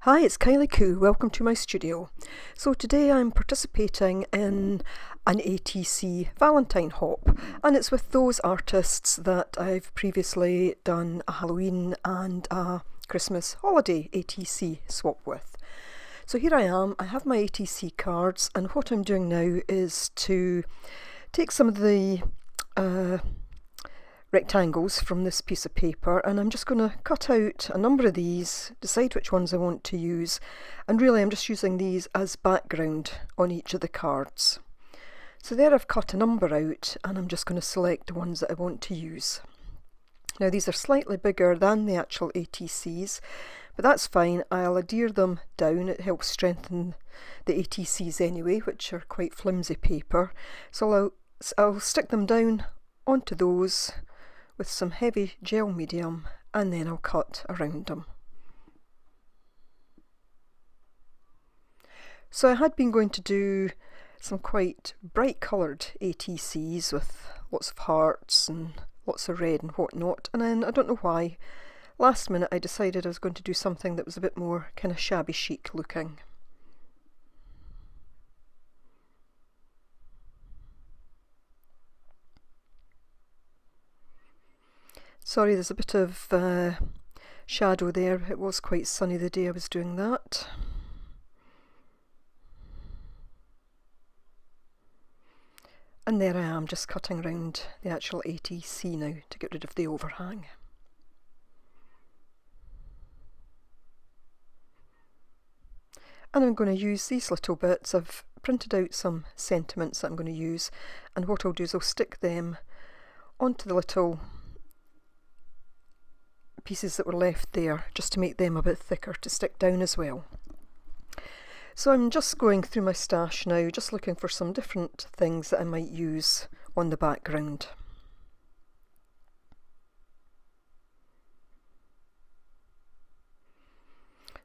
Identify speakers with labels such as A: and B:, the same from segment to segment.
A: Hi, it's Kylie Coo. Welcome to my studio. So today I'm participating in an ATC Valentine hop, and it's with those artists that I've previously done a Halloween and a Christmas holiday ATC swap with. So here I am, I have my ATC cards, and what I'm doing now is to take some of the rectangles from this piece of paper, and I'm just going to cut out a number of these, decide which ones I want to use, and really I'm just using these as background on each of the cards. So there I've cut a number out, and I'm just going to select the ones that I want to use. Now these are slightly bigger than the actual ATCs, but that's fine. I'll adhere them down. It helps strengthen the ATCs anyway, which are quite flimsy paper. So I'll stick them down onto those with some heavy gel medium, and then I'll cut around them. So I had been going to do some quite bright coloured ATCs with lots of hearts and lots of red and whatnot, and then I don't know why, last minute I decided I was going to do something that was a bit more kind of shabby chic looking. Sorry, there's a bit of shadow there. It was quite sunny the day I was doing that. And there I am, just cutting around the actual ATC now to get rid of the overhang. And I'm going to use these little bits. I've printed out some sentiments that I'm going to use, and what I'll do is I'll stick them onto the little pieces that were left there, just to make them a bit thicker to stick down as well. So I'm just going through my stash now, just looking for some different things that I might use on the background.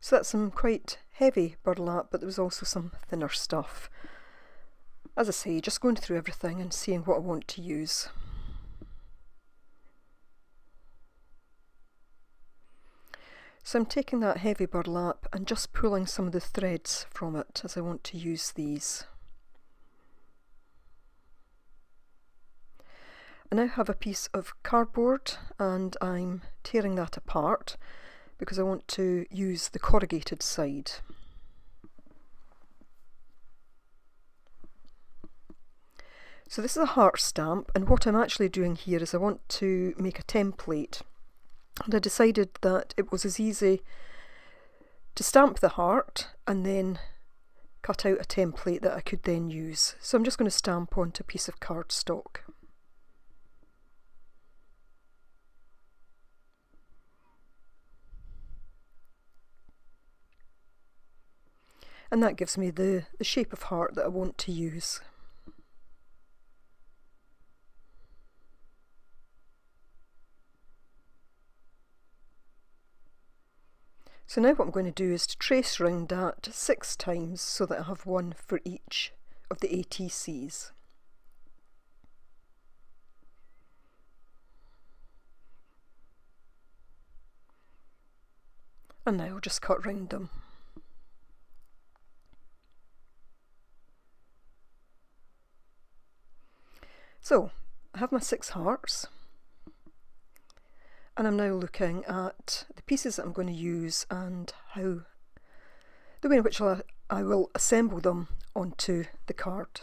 A: So that's some quite heavy burlap, but there was also some thinner stuff. As I say, just going through everything and seeing what I want to use. So I'm taking that heavy burlap and just pulling some of the threads from it as I want to use these. I now have a piece of cardboard, and I'm tearing that apart because I want to use the corrugated side. So this is a heart stamp, and what I'm actually doing here is I want to make a template. And I decided that it was as easy to stamp the heart and then cut out a template that I could then use. So I'm just going to stamp onto a piece of cardstock. And that gives me the shape of heart that I want to use. So now what I'm going to do is to trace round that 6 times so that I have one for each of the ATCs. And now I'll just cut round them. So I have my 6 hearts. And I'm now looking at the pieces that I'm going to use and the way in which I will assemble them onto the card.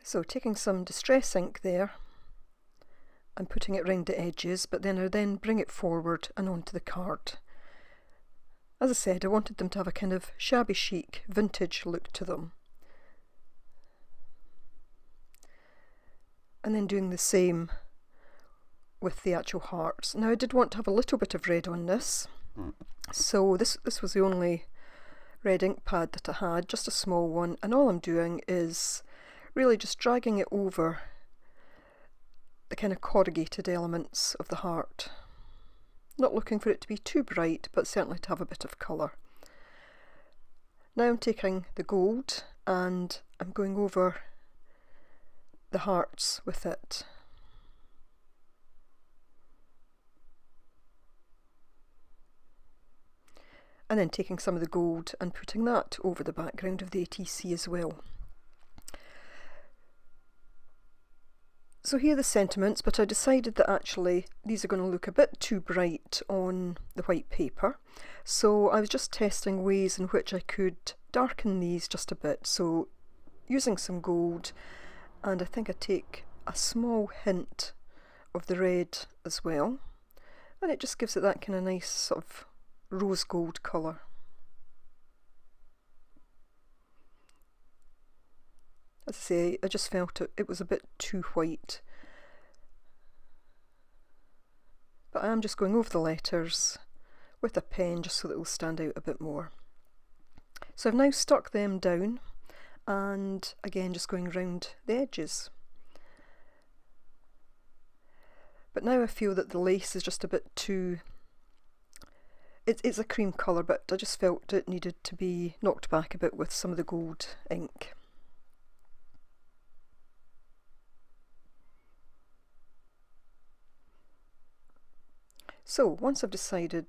A: So taking some distress ink there and putting it round the edges, but then I bring it forward and onto the card. As I said, I wanted them to have a kind of shabby chic, vintage look to them. And then doing the same with the actual hearts. Now I did want to have a little bit of red on this, so this was the only red ink pad that I had, just a small one, and all I'm doing is really just dragging it over the kind of corrugated elements of the heart. Not looking for it to be too bright, but certainly to have a bit of colour. Now I'm taking the gold and I'm going over the hearts with it. And then taking some of the gold and putting that over the background of the ATC as well. So here are the sentiments, but I decided that actually these are going to look a bit too bright on the white paper. So I was just testing ways in which I could darken these just a bit. So using some gold, and I think I take a small hint of the red as well. And it just gives it that kind of nice sort of rose gold colour. As I say, I just felt it was a bit too white. But I am just going over the letters with a pen just so that it will stand out a bit more. So I've now stuck them down, and again just going round the edges. But now I feel that the lace is just a bit too... It's a cream colour, but I just felt it needed to be knocked back a bit with some of the gold ink. So once I've decided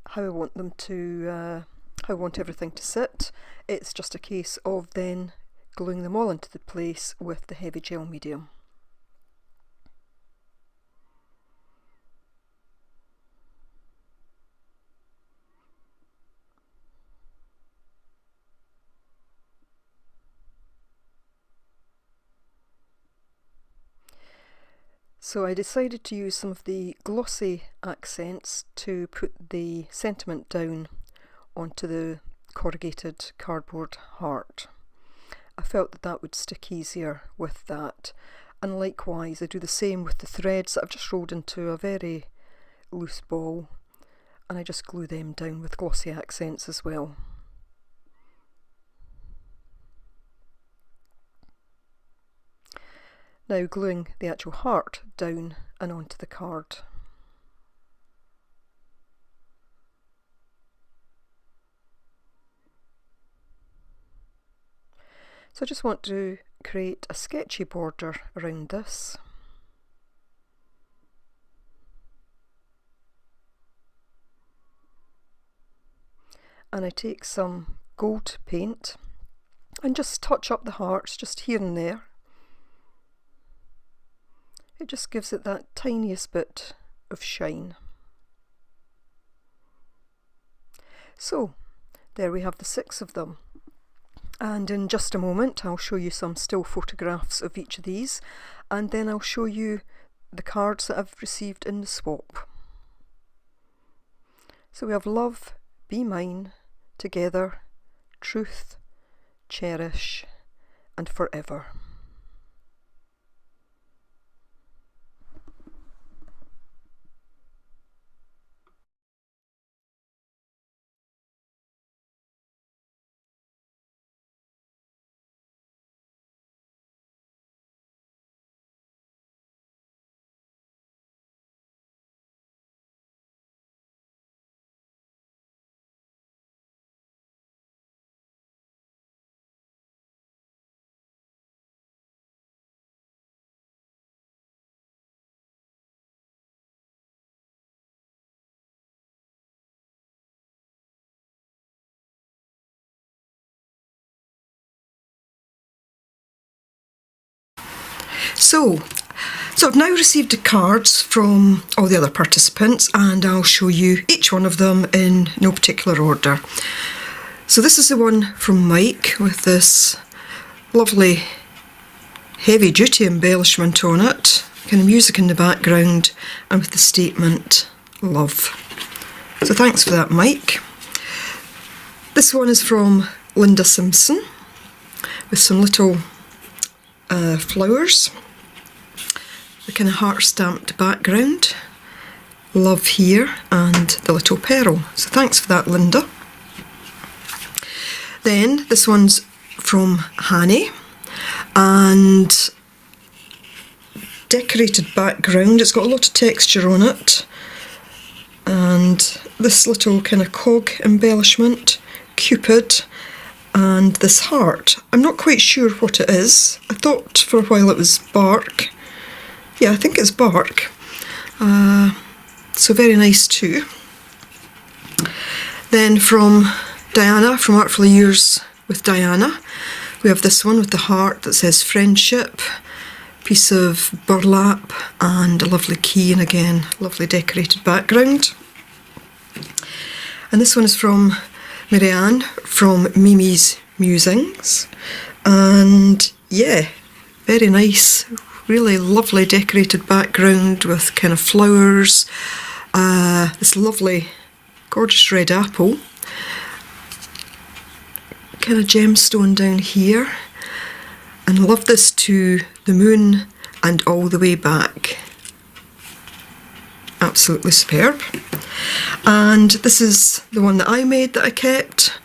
A: how I want them to, how I want everything to sit, it's just a case of then gluing them all into the place with the heavy gel medium. So I decided to use some of the glossy accents to put the sentiment down onto the corrugated cardboard heart. I felt that that would stick easier with that, and likewise I do the same with the threads that I've just rolled into a very loose ball, and I just glue them down with glossy accents as well. Now gluing the actual heart down and onto the card. So I just want to create a sketchy border around this. And I take some gold paint and just touch up the hearts just here and there. It just gives it that tiniest bit of shine. So there we have the 6 of them, and in just a moment I'll show you some still photographs of each of these, and then I'll show you the cards that I've received in the swap. So we have love, be mine, together, truth, cherish, and forever. So I've now received the cards from all the other participants, and I'll show you each one of them in no particular order. So this is the one from Mike with this lovely heavy duty embellishment on it, kind of music in the background, and with the statement love. So thanks for that, Mike. This one is from Linda Simpson with some little flowers, the kind of heart stamped background, love here, and the little pearl. So thanks for that, Linda. Then this one's from Hanny, and decorated background. It's got a lot of texture on it, and this little kind of cog embellishment, Cupid, and this heart. I'm not quite sure what it is. I thought for a while it was bark. Yeah, I think it's bark. So very nice too. Then from Diana, from Artfully Yours with Diana, we have this one with the heart that says friendship, piece of burlap and a lovely key, and again, lovely decorated background. And this one is from Marianne from Mimi's Musings, and yeah, very nice, really lovely decorated background with kind of flowers, this lovely gorgeous red apple, kind of gemstone down here, and love this to the moon and all the way back. Absolutely superb. And this is the one that I made that I kept,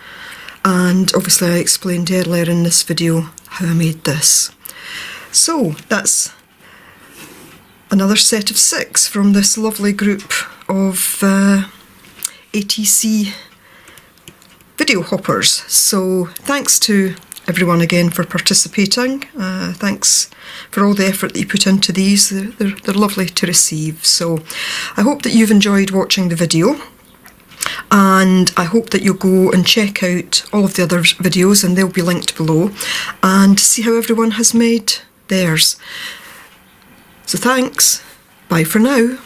A: and obviously I explained earlier in this video how I made this. So that's another set of 6 from this lovely group of ATC video hoppers. So thanks to everyone again for participating. Thanks for all the effort that you put into these. They're lovely to receive. So I hope that you've enjoyed watching the video, and I hope that you'll go and check out all of the other videos, and they'll be linked below, and see how everyone has made theirs. So thanks. Bye for now.